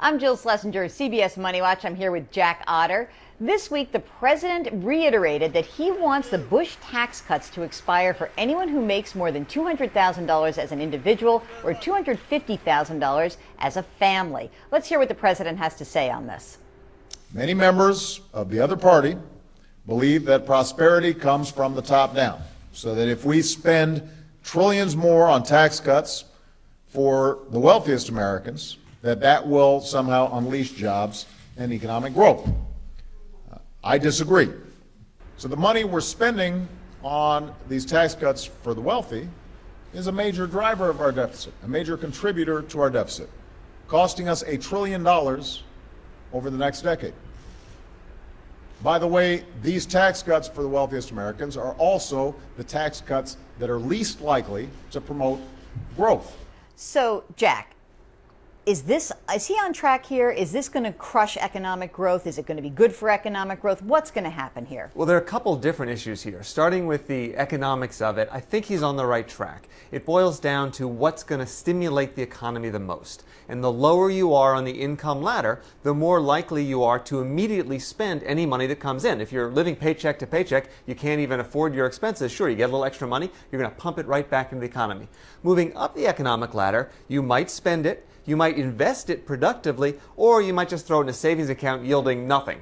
I'm Jill Schlesinger, CBS MoneyWatch. I'm here with Jack Otter. This week, the president reiterated that he wants the Bush tax cuts to expire for anyone who makes more than $200,000 as an individual or $250,000 as a family. Let's hear what the president has to say on this. Many members of the other party believe that prosperity comes from the top down, so that if we spend trillions more on tax cuts for the wealthiest Americans, that will somehow unleash jobs and economic growth. I disagree. So the money we're spending on these tax cuts for the wealthy is a major driver of our deficit, a major contributor to our deficit, costing us $1 trillion over the next decade. By the way, these tax cuts for the wealthiest Americans are also the tax cuts that are least likely to promote growth. So, Jack, is he on track here? Is this going to crush economic growth? Is it going to be good for economic growth? What's going to happen here? Well, there are a couple different issues here. Starting with the economics of it, I think he's on the right track. It boils down to what's going to stimulate the economy the most. And the lower you are on the income ladder, the more likely you are to immediately spend any money that comes in. If you're living paycheck to paycheck, you can't even afford your expenses. Sure, you get a little extra money, you're going to pump it right back into the economy. Moving up the economic ladder, you might spend it, you might invest it productively, or you might just throw it in a savings account yielding nothing.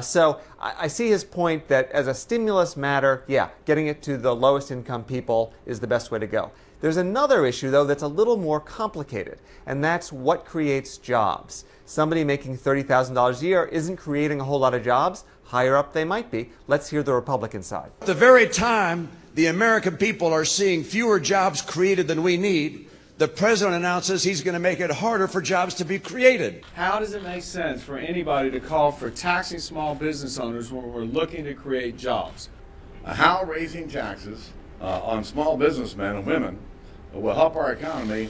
So I see his point that as a stimulus matter, yeah, getting it to the lowest income people is the best way to go. There's another issue, though, that's a little more complicated, and that's what creates jobs. Somebody making $30,000 a year isn't creating a whole lot of jobs. Higher up they might be. Let's hear the Republican side. At the very time the American people are seeing fewer jobs created than we need, the president announces he's going to make it harder for jobs to be created. How does it make sense for anybody to call for taxing small business owners when we're looking to create jobs? How raising taxes on small businessmen and women will help our economy,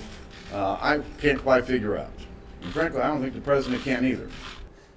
I can't quite figure out. And frankly, I don't think the president can either.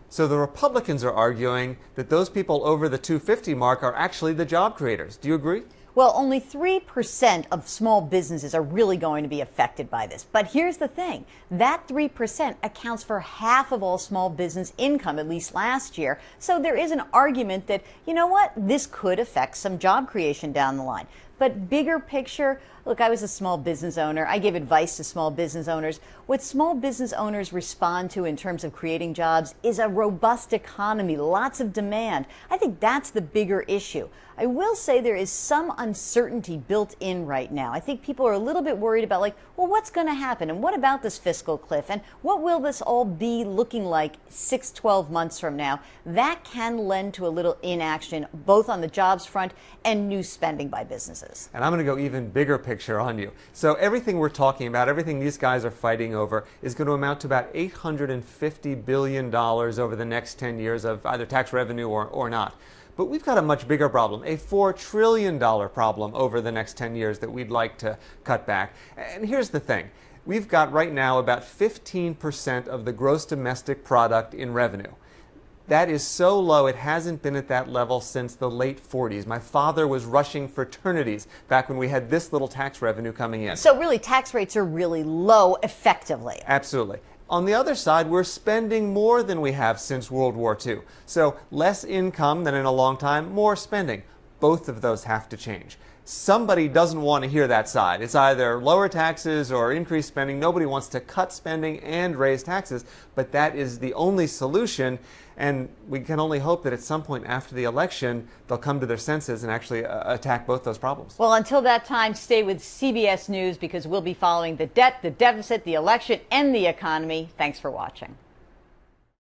So the Republicans are arguing that those people over the 250 mark are actually the job creators. Do you agree? Well, only 3% of small businesses are really going to be affected by this. But here's the thing. That 3% accounts for half of all small business income, at least last year. So there is an argument that, you know what, this could affect some job creation down the line. But bigger picture, look, I was a small business owner. I gave advice to small business owners. What small business owners respond to in terms of creating jobs is a robust economy, lots of demand. I think that's the bigger issue. I will say there is some uncertainty built in right now. I think people are a little bit worried about, like, well, what's going to happen? And what about this fiscal cliff? And what will this all be looking like 6-12 months from now? That can lend to a little inaction, both on the jobs front and new spending by businesses. And I'm going to go even bigger picture on you. So everything we're talking about, everything these guys are fighting over, is going to amount to about $850 billion over the next 10 years of either tax revenue or not. But we've got a much bigger problem, a $4 trillion problem over the next 10 years that we'd like to cut back. And here's the thing. We've got right now about 15% of the gross domestic product in revenue. That is so low, it hasn't been at that level since the late 40s. My father was rushing fraternities back when we had this little tax revenue coming in. So really, tax rates are really low effectively. Absolutely. On the other side, we're spending more than we have since World War II. So less income than in a long time, more spending. Both of those have to change. Somebody doesn't want to hear that side. It's either lower taxes or increased spending. Nobody wants to cut spending and raise taxes, but that is the only solution. And we can only hope that at some point after the election, they'll come to their senses and actually attack both those problems. Well, until that time, stay with CBS News because we'll be following the debt, the deficit, the election, and the economy. Thanks for watching.